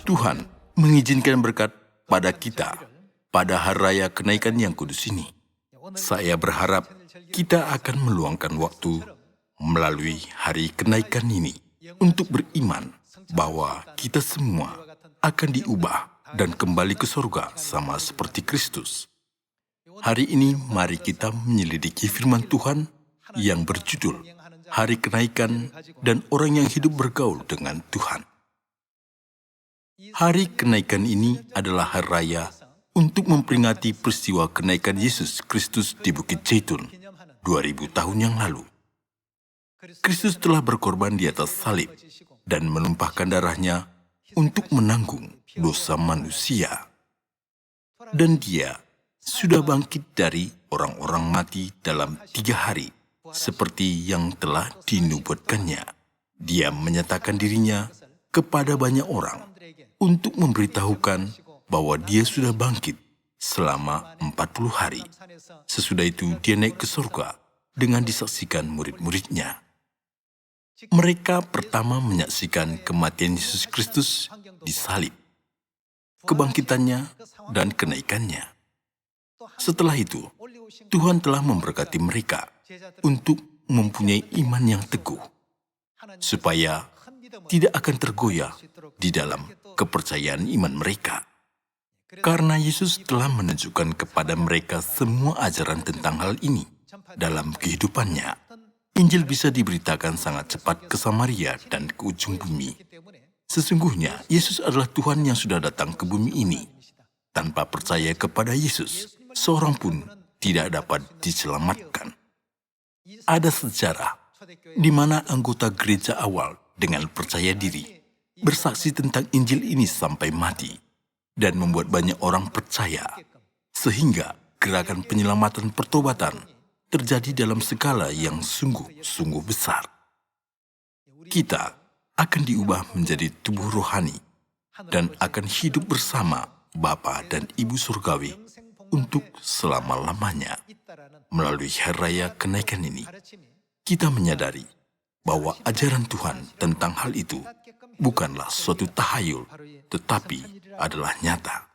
Tuhan mengizinkan berkat pada kita pada hari raya kenaikan yang kudus ini. Saya berharap kita akan meluangkan waktu melalui hari kenaikan ini untuk beriman bahwa kita semua akan diubah dan kembali ke surga sama seperti Kristus. Hari ini mari kita menyelidiki firman Tuhan yang berjudul Hari Kenaikan dan Orang yang Hidup Bergaul dengan Tuhan. Hari kenaikan ini adalah hari raya untuk memperingati peristiwa kenaikan Yesus Kristus di Bukit Zaitun 2000 tahun yang lalu. Kristus telah berkorban di atas salib dan menumpahkan darahnya untuk menanggung dosa manusia. Dan dia sudah bangkit dari orang-orang mati dalam 3 hari, seperti yang telah dinubuatkannya. Dia menyatakan dirinya kepada banyak orang untuk memberitahukan bahwa dia sudah bangkit selama 40 hari. Sesudah itu dia naik ke surga dengan disaksikan murid-muridnya. Mereka pertama menyaksikan kematian Yesus Kristus di salib, kebangkitannya, dan kenaikannya. Setelah itu, Tuhan telah memberkati mereka untuk mempunyai iman yang teguh, supaya tidak akan tergoyah di dalam kepercayaan iman mereka. Karena Yesus telah menunjukkan kepada mereka semua ajaran tentang hal ini dalam kehidupannya, Injil bisa diberitakan sangat cepat ke Samaria dan ke ujung bumi. Sesungguhnya, Yesus adalah Tuhan yang sudah datang ke bumi ini. Tanpa percaya kepada Yesus, seorang pun tidak dapat diselamatkan. Ada sejarah di mana anggota gereja awal dengan percaya diri bersaksi tentang Injil ini sampai mati dan membuat banyak orang percaya, sehingga gerakan penyelamatan pertobatan terjadi dalam skala yang sungguh-sungguh besar. Kita akan diubah menjadi tubuh rohani dan akan hidup bersama Bapa dan Ibu Surgawi untuk selama-lamanya. Melalui hari raya kenaikan ini, kita menyadari bahwa ajaran Tuhan tentang hal itu bukanlah suatu tahayul, tetapi adalah nyata.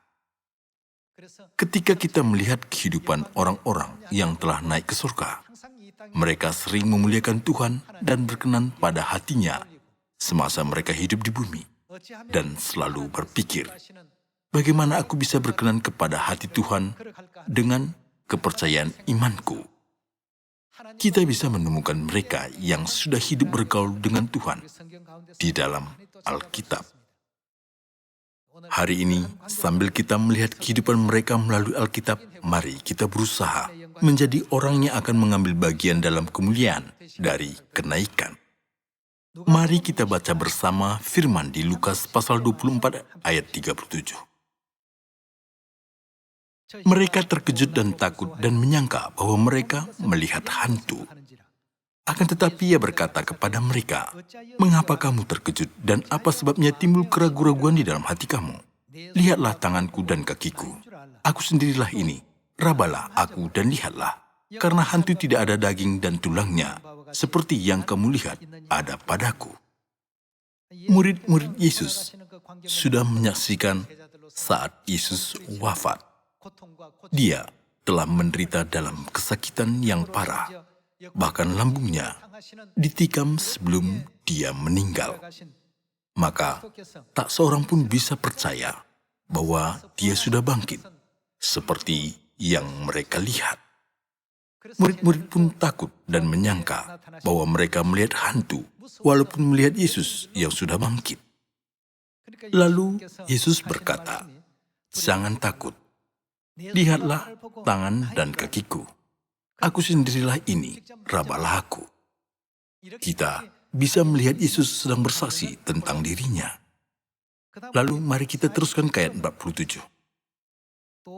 Ketika kita melihat kehidupan orang-orang yang telah naik ke surga, mereka sering memuliakan Tuhan dan berkenan pada hatinya semasa mereka hidup di bumi, dan selalu berpikir, bagaimana aku bisa berkenan kepada hati Tuhan dengan kepercayaan imanku? Kita bisa menemukan mereka yang sudah hidup bergaul dengan Tuhan di dalam Alkitab. Hari ini, sambil kita melihat kehidupan mereka melalui Alkitab, mari kita berusaha menjadi orang yang akan mengambil bagian dalam kemuliaan dari kenaikan. Mari kita baca bersama firman di Lukas pasal 24 ayat 37. Mereka terkejut dan takut dan menyangka bahwa mereka melihat hantu. Akan tetapi ia berkata kepada mereka, "Mengapa kamu terkejut dan apa sebabnya timbul keraguan-raguan di dalam hati kamu? Lihatlah tanganku dan kakiku. Aku sendirilah ini. Rabalah aku dan lihatlah. Karena hantu tidak ada daging dan tulangnya, seperti yang kamu lihat ada padaku." Murid-murid Yesus sudah menyaksikan saat Yesus wafat. Dia telah menderita dalam kesakitan yang parah. Bahkan lambungnya ditikam sebelum dia meninggal. Maka tak seorang pun bisa percaya bahwa dia sudah bangkit, seperti yang mereka lihat. Murid-murid pun takut dan menyangka bahwa mereka melihat hantu, walaupun melihat Yesus yang sudah bangkit. Lalu Yesus berkata, "Jangan takut, lihatlah tangan dan kakiku. Aku sendirilah ini, rabalah aku." Kita bisa melihat Yesus sedang bersaksi tentang dirinya. Lalu mari kita teruskan ke ayat 47.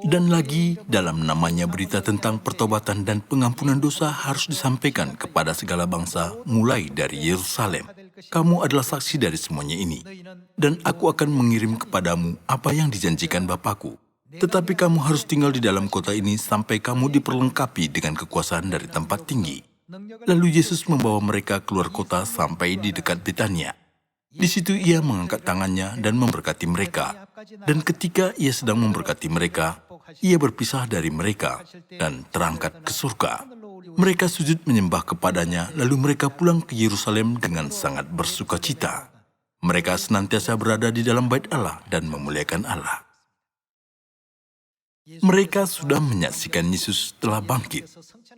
Dan lagi dalam namanya berita tentang pertobatan dan pengampunan dosa harus disampaikan kepada segala bangsa mulai dari Yerusalem. Kamu adalah saksi dari semuanya ini. Dan aku akan mengirim kepadamu apa yang dijanjikan Bapakku. Tetapi kamu harus tinggal di dalam kota ini sampai kamu diperlengkapi dengan kekuasaan dari tempat tinggi. Lalu Yesus membawa mereka keluar kota sampai di dekat Betania. Di situ ia mengangkat tangannya dan memberkati mereka. Dan ketika ia sedang memberkati mereka, ia berpisah dari mereka dan terangkat ke surga. Mereka sujud menyembah kepadanya, lalu mereka pulang ke Yerusalem dengan sangat bersukacita. Mereka senantiasa berada di dalam bait Allah dan memuliakan Allah. Mereka sudah menyaksikan Yesus telah bangkit,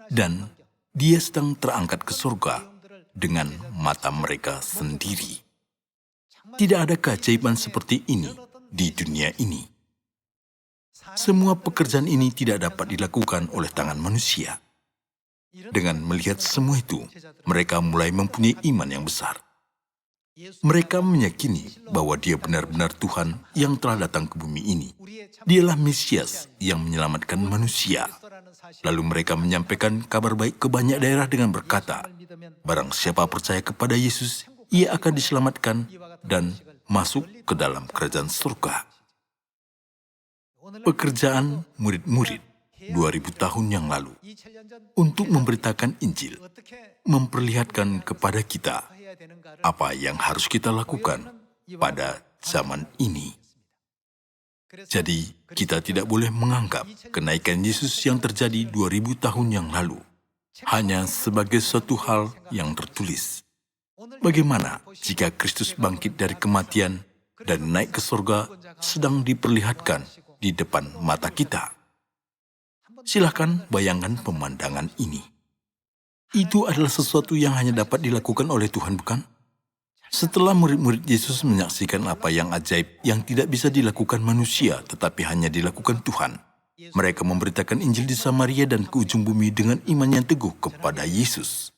dan dia sedang terangkat ke surga dengan mata mereka sendiri. Tidak ada keajaiban seperti ini di dunia ini. Semua pekerjaan ini tidak dapat dilakukan oleh tangan manusia. Dengan melihat semua itu, mereka mulai mempunyai iman yang besar. Mereka meyakini bahwa dia benar-benar Tuhan yang telah datang ke bumi ini. Dialah Mesias yang menyelamatkan manusia. Lalu mereka menyampaikan kabar baik ke banyak daerah dengan berkata, barang siapa percaya kepada Yesus, ia akan diselamatkan dan masuk ke dalam kerajaan surga. Pekerjaan murid-murid 2000 tahun yang lalu untuk memberitakan Injil, memperlihatkan kepada kita apa yang harus kita lakukan pada zaman ini. Jadi, kita tidak boleh menganggap kenaikan Yesus yang terjadi 2000 tahun yang lalu hanya sebagai suatu hal yang tertulis. Bagaimana jika Kristus bangkit dari kematian dan naik ke surga sedang diperlihatkan di depan mata kita? Silakan bayangkan pemandangan ini. Itu adalah sesuatu yang hanya dapat dilakukan oleh Tuhan, bukan? Setelah murid-murid Yesus menyaksikan apa yang ajaib yang tidak bisa dilakukan manusia tetapi hanya dilakukan Tuhan, mereka memberitakan Injil di Samaria dan ke ujung bumi dengan iman yang teguh kepada Yesus.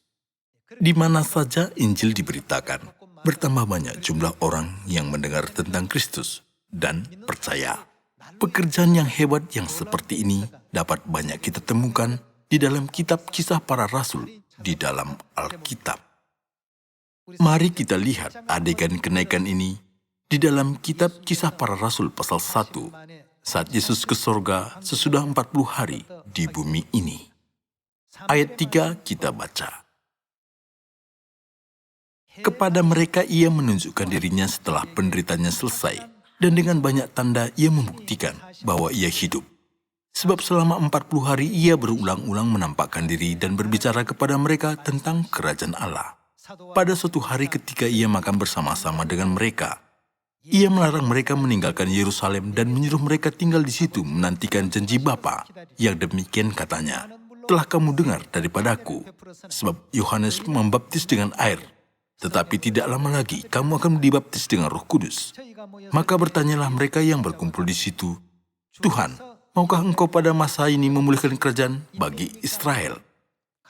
Di mana saja Injil diberitakan, bertambah banyak jumlah orang yang mendengar tentang Kristus dan percaya. Pekerjaan yang hebat yang seperti ini dapat banyak kita temukan di dalam kitab Kisah Para Rasul di dalam Alkitab. Mari kita lihat adegan kenaikan ini di dalam kitab Kisah Para Rasul pasal 1, saat Yesus ke surga sesudah 40 hari di bumi ini. Ayat 3 kita baca. Kepada mereka ia menunjukkan dirinya setelah penderitanya selesai, dan dengan banyak tanda ia membuktikan bahwa ia hidup. Sebab selama 40 hari ia berulang-ulang menampakkan diri dan berbicara kepada mereka tentang kerajaan Allah. Pada suatu hari ketika ia makan bersama-sama dengan mereka, ia melarang mereka meninggalkan Yerusalem dan menyuruh mereka tinggal di situ menantikan janji Bapa, yang demikian katanya, telah kamu dengar daripadaku, sebab Yohanes membaptis dengan air, tetapi tidak lama lagi kamu akan dibaptis dengan Roh Kudus. Maka bertanyalah mereka yang berkumpul di situ, Tuhan, maukah engkau pada masa ini memulihkan kerajaan bagi Israel?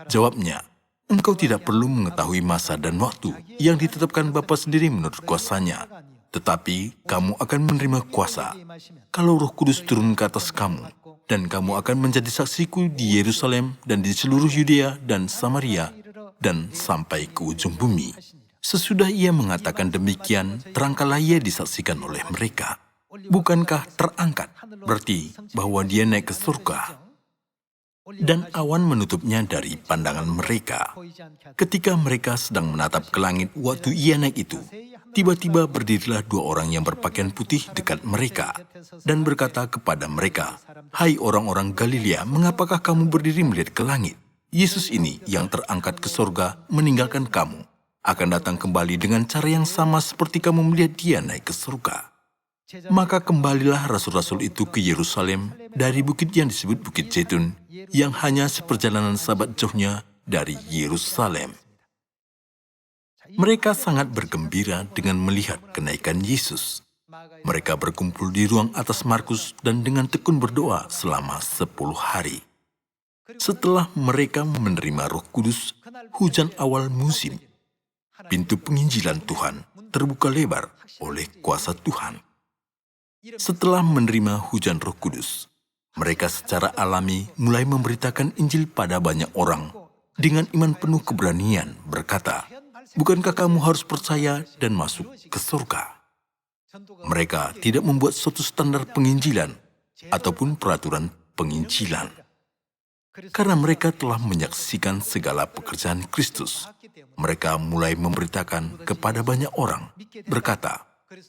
Jawabnya, engkau tidak perlu mengetahui masa dan waktu yang ditetapkan Bapa sendiri menurut kuasanya, tetapi kamu akan menerima kuasa kalau Roh Kudus turun ke atas kamu, dan kamu akan menjadi saksiku di Yerusalem dan di seluruh Yudea dan Samaria dan sampai ke ujung bumi. Sesudah ia mengatakan demikian, terangkatlah ia disaksikan oleh mereka. Bukankah terangkat berarti bahwa dia naik ke surga? Dan awan menutupnya dari pandangan mereka. Ketika mereka sedang menatap ke langit waktu ia naik itu, tiba-tiba berdirilah dua orang yang berpakaian putih dekat mereka dan berkata kepada mereka, "Hai orang-orang Galilea, mengapakah kamu berdiri melihat ke langit? Yesus ini yang terangkat ke surga meninggalkan kamu, akan datang kembali dengan cara yang sama seperti kamu melihat dia naik ke surga." Maka kembalilah rasul-rasul itu ke Yerusalem dari bukit yang disebut Bukit Zaitun, yang hanya seperjalanan sabat jauhnya dari Yerusalem. Mereka sangat bergembira dengan melihat kenaikan Yesus. Mereka berkumpul di ruang atas Markus dan dengan tekun berdoa selama 10 hari. Setelah mereka menerima Roh Kudus, hujan awal musim, pintu penginjilan Tuhan terbuka lebar oleh kuasa Tuhan. Setelah menerima hujan Roh Kudus, mereka secara alami mulai memberitakan Injil pada banyak orang dengan iman penuh keberanian berkata, "Bukankah kamu harus percaya dan masuk ke surga?" Mereka tidak membuat suatu standar penginjilan ataupun peraturan penginjilan. Karena mereka telah menyaksikan segala pekerjaan Kristus, mereka mulai memberitakan kepada banyak orang, berkata,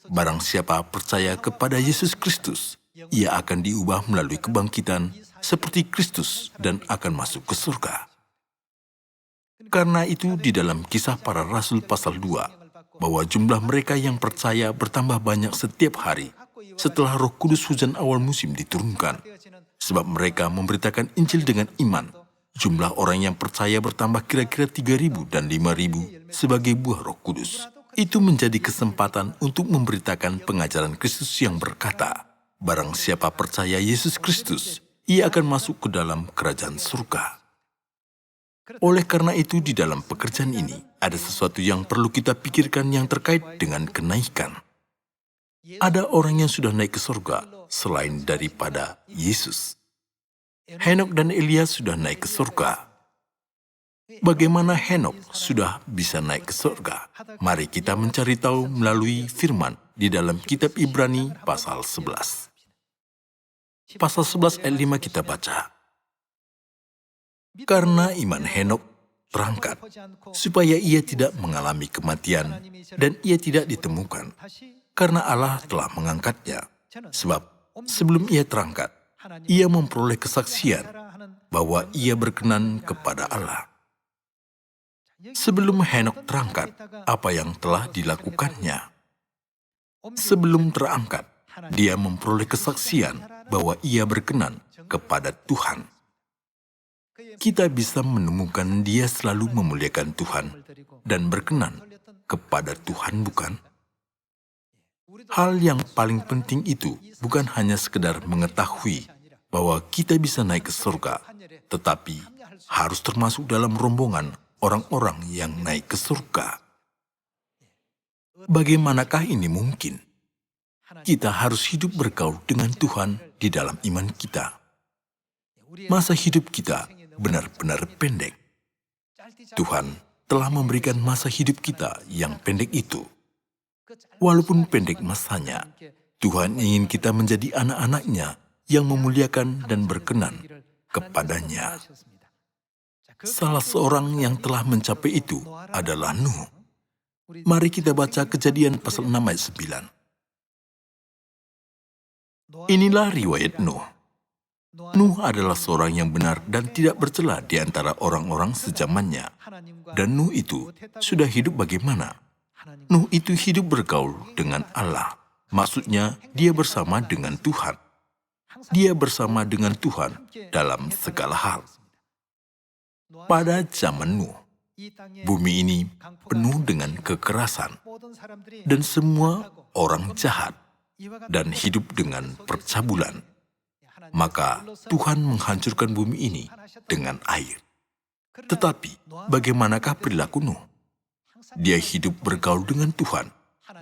"Barang siapa percaya kepada Yesus Kristus, ia akan diubah melalui kebangkitan seperti Kristus dan akan masuk ke surga." Karena itu di dalam Kisah Para Rasul pasal 2, bahwa jumlah mereka yang percaya bertambah banyak setiap hari setelah Roh Kudus hujan awal musim diturunkan. Sebab mereka memberitakan Injil dengan iman. Jumlah orang yang percaya bertambah kira-kira 3.000 dan 5.000 sebagai buah Roh Kudus. Itu menjadi kesempatan untuk memberitakan pengajaran Kristus yang berkata, "Barang siapa percaya Yesus Kristus, ia akan masuk ke dalam kerajaan surga." Oleh karena itu, di dalam pekerjaan ini, ada sesuatu yang perlu kita pikirkan yang terkait dengan kenaikan. Ada orang yang sudah naik ke surga selain daripada Yesus. Henok dan Elia sudah naik ke surga. Bagaimana Henok sudah bisa naik ke surga? Mari kita mencari tahu melalui firman di dalam kitab Ibrani pasal 11. Pasal 11 ayat 5 kita baca. Karena iman Henok terangkat, supaya ia tidak mengalami kematian dan ia tidak ditemukan, karena Allah telah mengangkatnya. Sebab sebelum ia terangkat, ia memperoleh kesaksian bahwa ia berkenan kepada Allah. Sebelum Henok terangkat, apa yang telah dilakukannya? Sebelum terangkat, dia memperoleh kesaksian bahwa ia berkenan kepada Tuhan. Kita bisa menemukan dia selalu memuliakan Tuhan dan berkenan kepada Tuhan, bukan? Hal yang paling penting itu bukan hanya sekedar mengetahui bahwa kita bisa naik ke surga, tetapi harus termasuk dalam rombongan orang-orang yang naik ke surga. Bagaimanakah ini mungkin? Kita harus hidup bergaul dengan Tuhan di dalam iman kita. Masa hidup kita benar-benar pendek. Tuhan telah memberikan masa hidup kita yang pendek itu. Walaupun pendek masanya, Tuhan ingin kita menjadi anak-anak-Nya yang memuliakan dan berkenan kepadanya. Salah seorang yang telah mencapai itu adalah Nuh. Mari kita baca Kejadian pasal 6 ayat 9. Inilah riwayat Nuh. Nuh adalah seorang yang benar dan tidak bercela di antara orang-orang sezamannya. Dan Nuh itu sudah hidup bagaimana? Nuh itu hidup bergaul dengan Allah. Maksudnya, dia bersama dengan Tuhan. Dia bersama dengan Tuhan dalam segala hal. Pada zaman Nuh, bumi ini penuh dengan kekerasan dan semua orang jahat dan hidup dengan percabulan. Maka Tuhan menghancurkan bumi ini dengan air. Tetapi bagaimanakah perilaku Nuh? Dia hidup bergaul dengan Tuhan,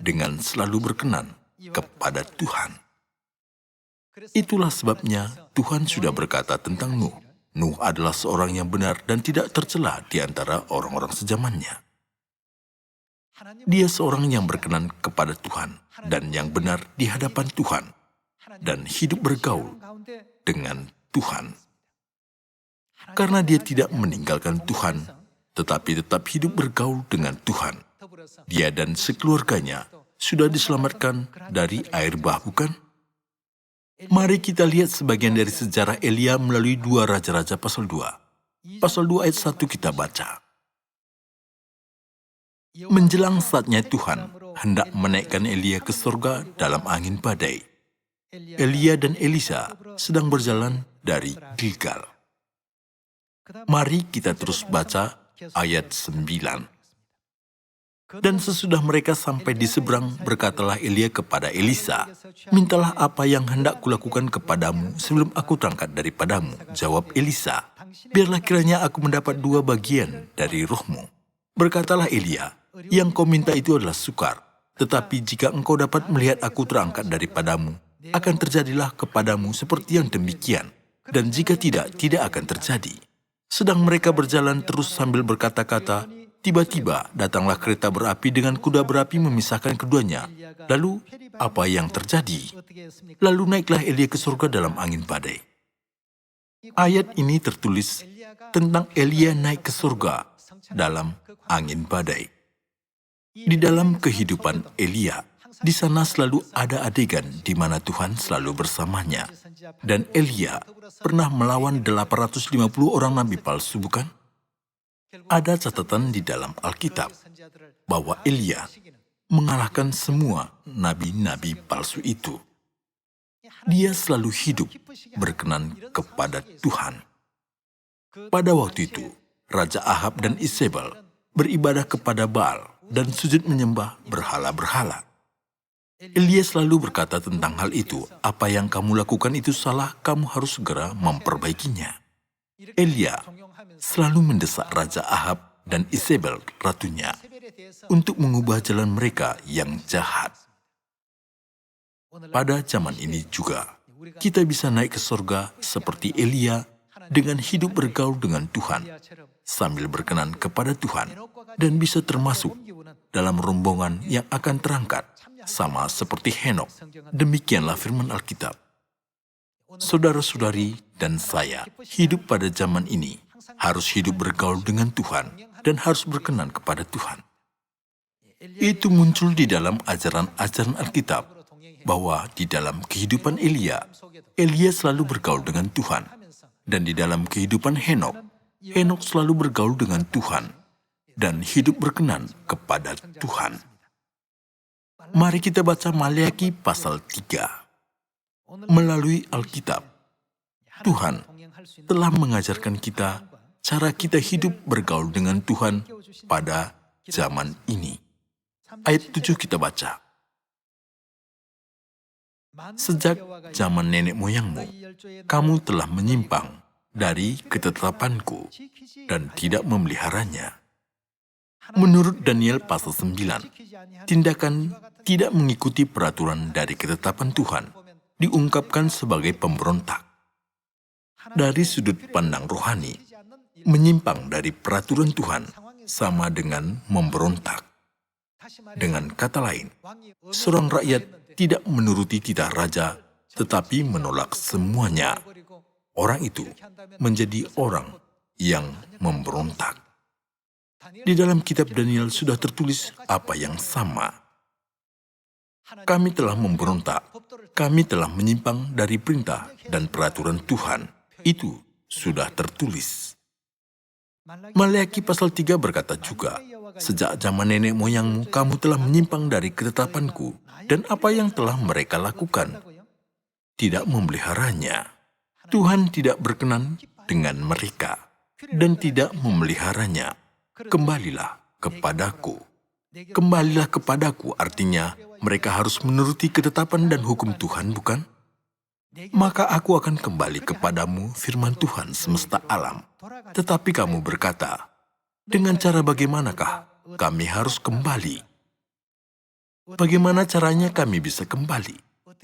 dengan selalu berkenan kepada Tuhan. Itulah sebabnya Tuhan sudah berkata tentang Nuh. Nuh adalah seorang yang benar dan tidak tercela di antara orang-orang sezamannya. Dia seorang yang berkenan kepada Tuhan dan yang benar di hadapan Tuhan dan hidup bergaul dengan Tuhan. Karena dia tidak meninggalkan Tuhan, tetapi tetap hidup bergaul dengan Tuhan. Dia dan sekeluarganya sudah diselamatkan dari air bah, bukan? Mari kita lihat sebagian dari sejarah Elia melalui 2 Raja-Raja pasal 2. Pasal 2 ayat 1 kita baca. Menjelang saatnya Tuhan hendak menaikkan Elia ke surga dalam angin badai. Elia dan Elisa sedang berjalan dari Gilgal. Mari kita terus baca ayat 9. Dan sesudah mereka sampai di seberang, berkatalah Elia kepada Elisa, "Mintalah apa yang hendak kulakukan kepadamu sebelum aku terangkat daripadamu." Jawab Elisa, "Biarlah kiranya aku mendapat 2 bagian dari rohmu." Berkatalah Elia, "Yang kau minta itu adalah sukar. Tetapi jika engkau dapat melihat aku terangkat daripadamu, akan terjadilah kepadamu seperti yang demikian. Dan jika tidak, tidak akan terjadi." Sedang mereka berjalan terus sambil berkata-kata, tiba-tiba datanglah kereta berapi dengan kuda berapi memisahkan keduanya. Lalu, apa yang terjadi? Lalu naiklah Elia ke surga dalam angin badai. Ayat ini tertulis tentang Elia naik ke surga dalam angin badai. Di dalam kehidupan Elia, di sana selalu ada adegan di mana Tuhan selalu bersamanya. Dan Elia pernah melawan 850 orang nabi palsu, bukan? Ada catatan di dalam Alkitab bahwa Elia mengalahkan semua nabi-nabi palsu itu. Dia selalu hidup berkenan kepada Tuhan. Pada waktu itu, Raja Ahab dan Isabel beribadah kepada Baal dan sujud menyembah berhala-berhala. Elia selalu berkata tentang hal itu, apa yang kamu lakukan itu salah, kamu harus segera memperbaikinya. Elia selalu mendesak Raja Ahab dan Isabel, ratunya, untuk mengubah jalan mereka yang jahat. Pada zaman ini juga, kita bisa naik ke surga seperti Elia dengan hidup bergaul dengan Tuhan, sambil berkenan kepada Tuhan, dan bisa termasuk dalam rombongan yang akan terangkat, sama seperti Henok. Demikianlah firman Alkitab. Saudara-saudari dan saya hidup pada zaman ini, harus hidup bergaul dengan Tuhan, dan harus berkenan kepada Tuhan. Itu muncul di dalam ajaran-ajaran Alkitab, bahwa di dalam kehidupan Elia selalu bergaul dengan Tuhan. Dan di dalam kehidupan Henok selalu bergaul dengan Tuhan dan hidup berkenan kepada Tuhan. Mari kita baca Maleakhi pasal 3. Melalui Alkitab, Tuhan telah mengajarkan kita cara kita hidup bergaul dengan Tuhan pada zaman ini. Ayat 7 kita baca. Sejak zaman nenek moyangmu, kamu telah menyimpang dari ketetapanku dan tidak memeliharanya. Menurut Daniel pasal 9, tindakan tidak mengikuti peraturan dari ketetapan Tuhan diungkapkan sebagai pemberontak. Dari sudut pandang rohani, menyimpang dari peraturan Tuhan sama dengan memberontak. Dengan kata lain, seorang rakyat tidak menuruti titah raja, tetapi menolak semuanya. Orang itu menjadi orang yang memberontak. Di dalam kitab Daniel sudah tertulis apa yang sama. Kami telah memberontak, kami telah menyimpang dari perintah dan peraturan Tuhan. Itu sudah tertulis. Maleakhi pasal 3 berkata juga, sejak zaman nenek moyangmu, kamu telah menyimpang dari ketetapanku, dan apa yang telah mereka lakukan, tidak memeliharanya. Tuhan tidak berkenan dengan mereka, dan tidak memeliharanya. Kembalilah kepadaku. Kembalilah kepadaku artinya, mereka harus menuruti ketetapan dan hukum Tuhan, bukan? Maka aku akan kembali kepadamu, firman Tuhan semesta alam. Tetapi kamu berkata, dengan cara bagaimanakah kami harus kembali? Bagaimana caranya kami bisa kembali?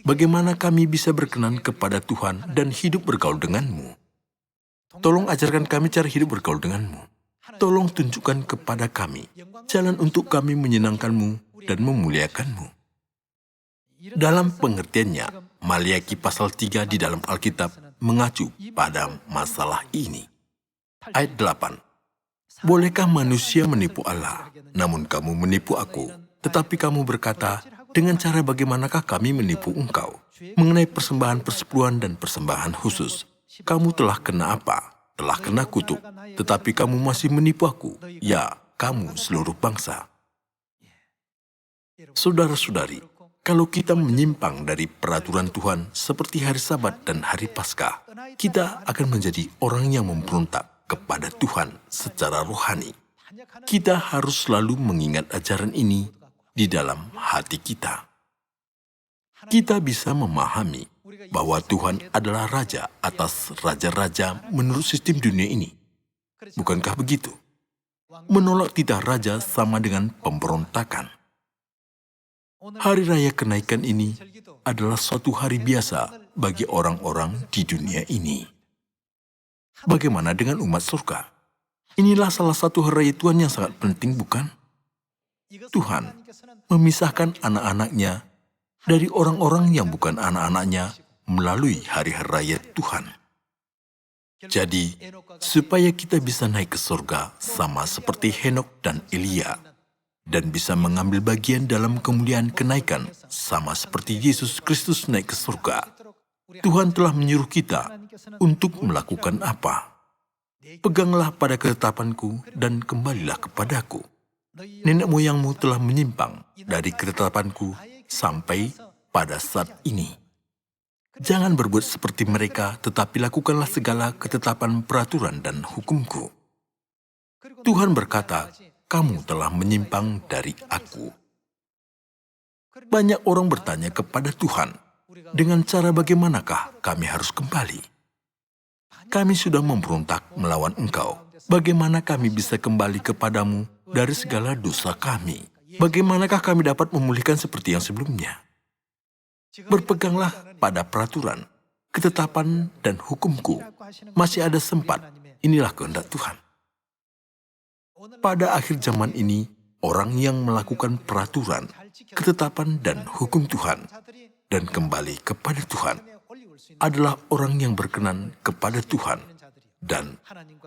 Bagaimana kami bisa berkenan kepada Tuhan dan hidup bergaul denganmu? Tolong ajarkan kami cara hidup bergaul denganmu. Tolong tunjukkan kepada kami jalan untuk kami menyenangkanmu dan memuliakanmu. Dalam pengertiannya, Maleakhi pasal 3 di dalam Alkitab mengacu pada masalah ini. Ayat 8. Bolehkah manusia menipu Allah? Namun kamu menipu aku. Tetapi kamu berkata, dengan cara bagaimanakah kami menipu engkau? Mengenai persembahan persepuluhan dan persembahan khusus, kamu telah kena apa? Telah kena kutuk. Tetapi kamu masih menipu aku. Ya, kamu seluruh bangsa. Saudara-saudari, kalau kita menyimpang dari peraturan Tuhan seperti hari Sabat dan hari Paskah, kita akan menjadi orang yang memberontak kepada Tuhan secara rohani. Kita harus selalu mengingat ajaran ini di dalam hati kita. Kita bisa memahami bahwa Tuhan adalah Raja atas raja-raja menurut sistem dunia ini. Bukankah begitu? Menolak titah raja sama dengan pemberontakan. Hari Raya Kenaikan ini adalah suatu hari biasa bagi orang-orang di dunia ini. Bagaimana dengan umat surga? Inilah salah satu hari raya Tuhan yang sangat penting, bukan? Tuhan memisahkan anak-anaknya dari orang-orang yang bukan anak-anaknya melalui hari-hari raya Tuhan. Jadi, supaya kita bisa naik ke surga sama seperti Henok dan Elia, dan bisa mengambil bagian dalam kemuliaan kenaikan sama seperti Yesus Kristus naik ke surga, Tuhan telah menyuruh kita untuk melakukan apa? Peganglah pada ketetapanku dan kembalilah kepadaku. Nenek moyangmu telah menyimpang dari ketetapanku sampai pada saat ini. Jangan berbuat seperti mereka, tetapi lakukanlah segala ketetapan peraturan dan hukumku. Tuhan berkata, kamu telah menyimpang dari aku. Banyak orang bertanya kepada Tuhan, dengan cara bagaimanakah kami harus kembali? Kami sudah memberontak melawan Engkau. Bagaimana kami bisa kembali kepadamu dari segala dosa kami? Bagaimanakah kami dapat memulihkan seperti yang sebelumnya? Berpeganglah pada peraturan, ketetapan, dan hukumku. Masih ada sempat, inilah kehendak Tuhan. Pada akhir zaman ini, orang yang melakukan peraturan, ketetapan, dan hukum Tuhan, dan kembali kepada Tuhan, adalah orang yang berkenan kepada Tuhan, dan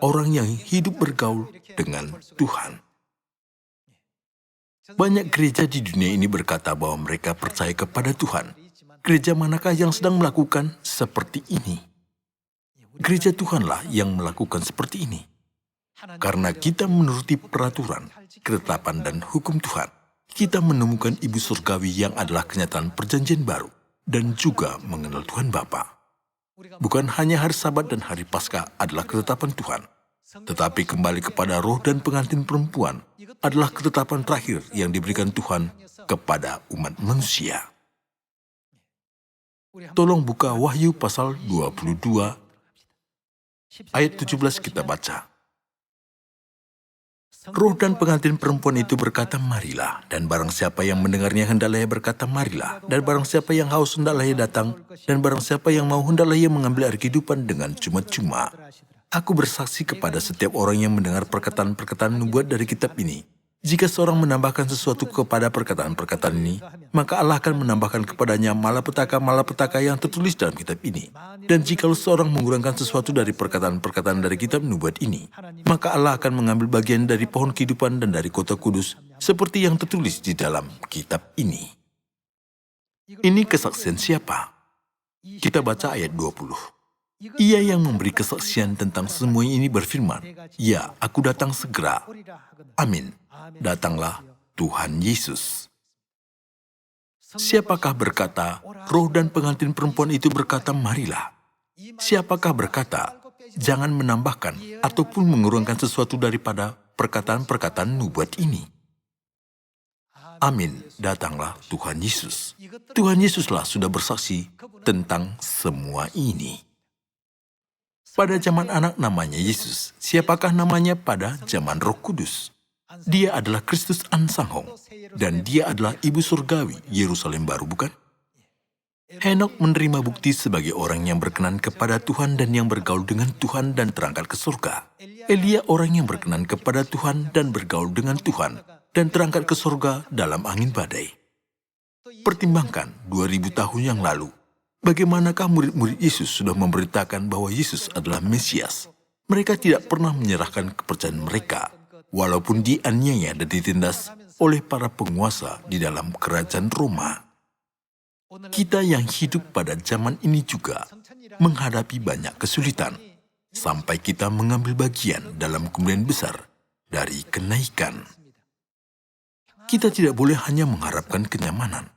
orang yang hidup bergaul dengan Tuhan. Banyak gereja di dunia ini berkata bahwa mereka percaya kepada Tuhan. Gereja manakah yang sedang melakukan seperti ini? Gereja Tuhanlah yang melakukan seperti ini. Karena kita menuruti peraturan, ketetapan, dan hukum Tuhan, kita menemukan Ibu Surgawi yang adalah kenyataan perjanjian baru dan juga mengenal Tuhan Bapa. Bukan hanya hari Sabat dan hari Paskah adalah ketetapan Tuhan, tetapi kembali kepada roh dan pengantin perempuan adalah ketetapan terakhir yang diberikan Tuhan kepada umat manusia. Tolong buka Wahyu pasal 22, ayat 17 kita baca. Roh dan pengantin perempuan itu berkata, marilah. Dan barang siapa yang mendengarnya hendaklah ia berkata, marilah. Dan barang siapa yang haus hendaklah ia datang. Dan barang siapa yang mau hendaklah ia mengambil air kehidupan dengan cuma-cuma. Aku bersaksi kepada setiap orang yang mendengar perkataan-perkataan nubuat dari kitab ini. Jika seorang menambahkan sesuatu kepada perkataan-perkataan ini, maka Allah akan menambahkan kepadanya malapetaka-malapetaka yang tertulis dalam kitab ini. Dan jika seorang mengurangkan sesuatu dari perkataan-perkataan dari kitab nubuat ini, maka Allah akan mengambil bagian dari pohon kehidupan dan dari kota kudus, seperti yang tertulis di dalam kitab ini. Ini kesaksian siapa? Kita baca ayat 20. Ia yang memberi kesaksian tentang semua ini berfirman, ya, aku datang segera. Amin. Datanglah Tuhan Yesus. Siapakah berkata, roh dan pengantin perempuan itu berkata, marilah? Siapakah berkata, jangan menambahkan ataupun mengurangkan sesuatu daripada perkataan-perkataan nubuat ini? Amin, datanglah Tuhan Yesus. Tuhan Yesuslah sudah bersaksi tentang semua ini. Pada zaman anak namanya Yesus, siapakah namanya pada zaman Roh Kudus? Dia adalah Kristus Ansanghong, dan dia adalah Ibu Surgawi Yerusalem baru, bukan? Henok menerima bukti sebagai orang yang berkenan kepada Tuhan dan yang bergaul dengan Tuhan dan terangkat ke surga. Elia orang yang berkenan kepada Tuhan dan bergaul dengan Tuhan dan terangkat ke surga dalam angin badai. Pertimbangkan 2000 tahun yang lalu, bagaimanakah murid-murid Yesus sudah memberitakan bahwa Yesus adalah Mesias. Mereka tidak pernah menyerahkan kepercayaan mereka, walaupun dianiaya dan ditindas oleh para penguasa di dalam kerajaan Roma. Kita yang hidup pada zaman ini juga menghadapi banyak kesulitan, sampai kita mengambil bagian dalam kemuliaan besar dari kenaikan. Kita tidak boleh hanya mengharapkan kenyamanan,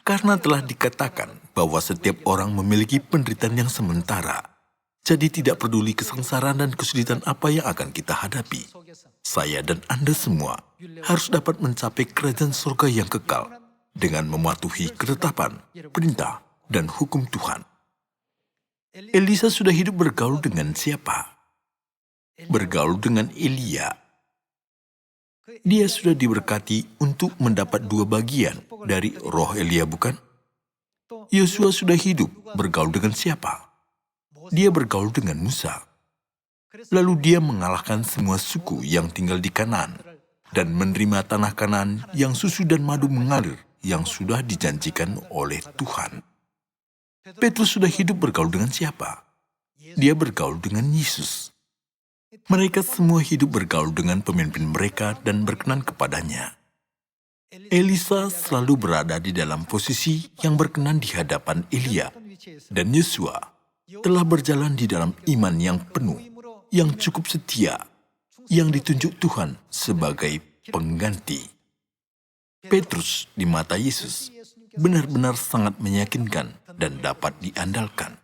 karena telah dikatakan bahwa setiap orang memiliki penderitaan yang sementara. Jadi tidak peduli kesengsaraan dan kesulitan apa yang akan kita hadapi. Saya dan Anda semua harus dapat mencapai kerajaan surga yang kekal dengan mematuhi ketetapan, perintah, dan hukum Tuhan. Elisa sudah hidup bergaul dengan siapa? Bergaul dengan Elia. Dia sudah diberkati untuk mendapat 2 bagian dari roh Elia, bukan? Yosua sudah hidup bergaul dengan siapa? Dia bergaul dengan Musa. Lalu dia mengalahkan semua suku yang tinggal di Kanaan dan menerima tanah Kanaan yang susu dan madu mengalir yang sudah dijanjikan oleh Tuhan. Petrus sudah hidup bergaul dengan siapa? dia bergaul dengan Yesus. Mereka semua hidup bergaul dengan pemimpin mereka dan berkenan kepadanya. Elisa selalu berada di dalam posisi yang berkenan di hadapan Elia, dan Yosua telah berjalan di dalam iman yang penuh, yang cukup setia, yang ditunjuk Tuhan sebagai pengganti. Petrus di mata Yesus benar-benar sangat meyakinkan dan dapat diandalkan.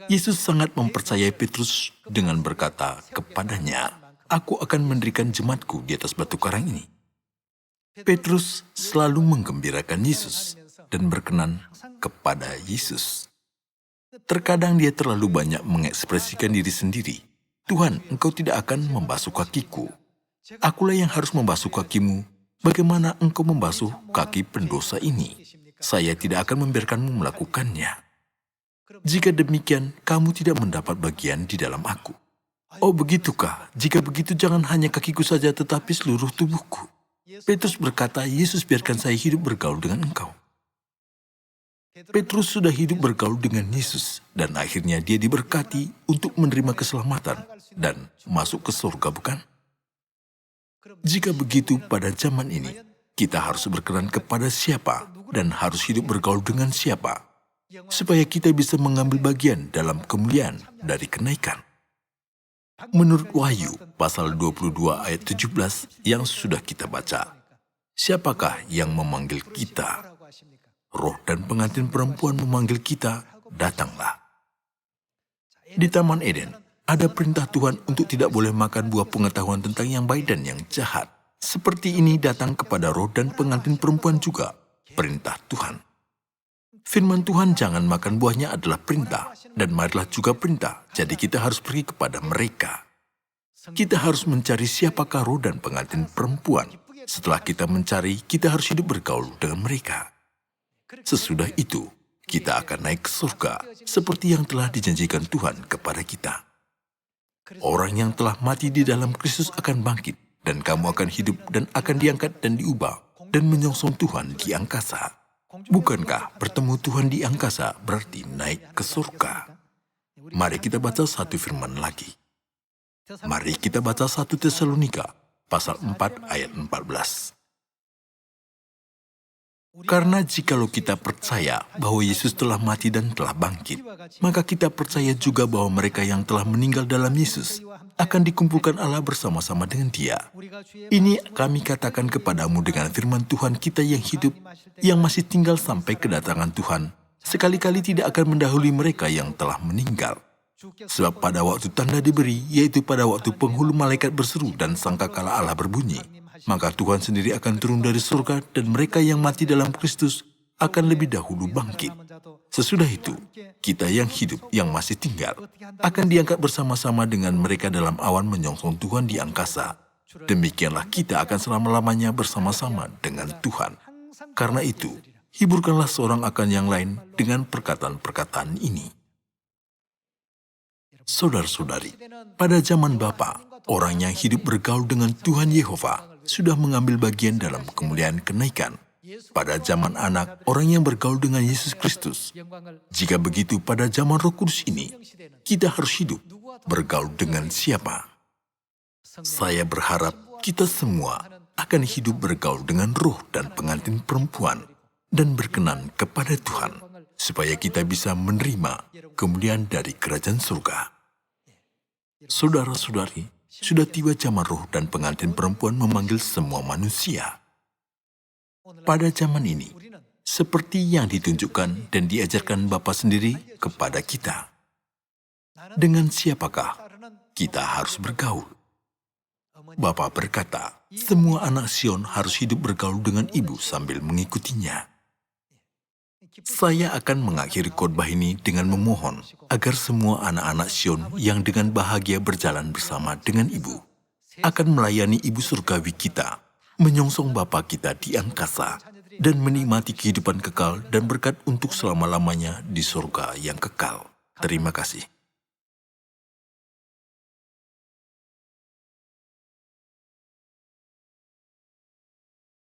Yesus sangat mempercayai Petrus dengan berkata kepadanya, "Aku akan mendirikan jemaatku di atas batu karang ini." Petrus selalu menggembirakan Yesus dan berkenan kepada Yesus. Terkadang dia terlalu banyak mengekspresikan diri sendiri. "Tuhan, Engkau tidak akan membasuh kakiku. Akulah yang harus membasuh kakimu. Bagaimana Engkau membasuh kaki pendosa ini? Saya tidak akan membiarkanmu melakukannya. Jika demikian, kamu tidak mendapat bagian di dalam aku." "Oh, begitukah? Jika begitu jangan hanya kakiku saja tetapi seluruh tubuhku." Petrus berkata, "Yesus, biarkan saya hidup bergaul dengan Engkau." Petrus sudah hidup bergaul dengan Yesus, dan akhirnya dia diberkati untuk menerima keselamatan dan masuk ke surga, bukan? Jika begitu, pada zaman ini, kita harus berkenan kepada siapa dan harus hidup bergaul dengan siapa, supaya kita bisa mengambil bagian dalam kemuliaan dari kenaikan. Menurut Wahyu, pasal 22 ayat 17 yang sudah kita baca, siapakah yang memanggil kita? Roh dan pengantin perempuan memanggil kita, datanglah. Di Taman Eden, ada perintah Tuhan untuk tidak boleh makan buah pengetahuan tentang yang baik dan yang jahat. Seperti ini datang kepada roh dan pengantin perempuan juga, perintah Tuhan. Firman Tuhan jangan makan buahnya adalah perintah, dan marilah juga perintah, jadi kita harus pergi kepada mereka. Kita harus mencari siapakah roh dan pengantin perempuan. Setelah kita mencari, kita harus hidup bergaul dengan mereka. Sesudah itu, kita akan naik ke surga, seperti yang telah dijanjikan Tuhan kepada kita. Orang yang telah mati di dalam Kristus akan bangkit, dan kamu akan hidup dan akan diangkat dan diubah, dan menyongsong Tuhan di angkasa. Bukankah bertemu Tuhan di angkasa berarti naik ke surga? Mari kita baca satu firman lagi. Mari kita baca 1 Tesalonika, pasal 4 ayat 14. Karena jikalau kita percaya bahwa Yesus telah mati dan telah bangkit, maka kita percaya juga bahwa mereka yang telah meninggal dalam Yesus akan dikumpulkan Allah bersama-sama dengan Dia. Ini kami katakan kepadamu dengan firman Tuhan kita yang hidup, yang masih tinggal sampai kedatangan Tuhan, sekali-kali tidak akan mendahului mereka yang telah meninggal. Sebab pada waktu tanda diberi, yaitu pada waktu penghulu malaikat berseru dan sangkakala Allah berbunyi, maka Tuhan sendiri akan turun dari surga dan mereka yang mati dalam Kristus akan lebih dahulu bangkit. Sesudah itu, kita yang hidup, yang masih tinggal, akan diangkat bersama-sama dengan mereka dalam awan menyongsong Tuhan di angkasa. Demikianlah kita akan selama-lamanya bersama-sama dengan Tuhan. Karena itu, hiburkanlah seorang akan yang lain dengan perkataan-perkataan ini. Saudara-saudari, pada zaman Bapa, orang yang hidup bergaul dengan Tuhan Yehova sudah mengambil bagian dalam kemuliaan kenaikan. Pada zaman anak, orang yang bergaul dengan Yesus Kristus. Jika begitu, pada zaman Roh Kudus ini, kita harus hidup bergaul dengan siapa? Saya berharap kita semua akan hidup bergaul dengan roh dan pengantin perempuan dan berkenan kepada Tuhan, supaya kita bisa menerima kemuliaan dari kerajaan surga. Saudara-saudari, sudah tiba zaman roh dan pengantin perempuan memanggil semua manusia. Pada zaman ini, seperti yang ditunjukkan dan diajarkan Bapa sendiri kepada kita. Dengan siapakah kita harus bergaul? Bapa berkata, semua anak Sion harus hidup bergaul dengan ibu sambil mengikutinya. Saya akan mengakhiri khotbah ini dengan memohon agar semua anak-anak Sion yang dengan bahagia berjalan bersama dengan ibu akan melayani ibu surgawi kita, menyongsong Bapa kita di angkasa, dan menikmati kehidupan kekal dan berkat untuk selama-lamanya di surga yang kekal. Terima kasih.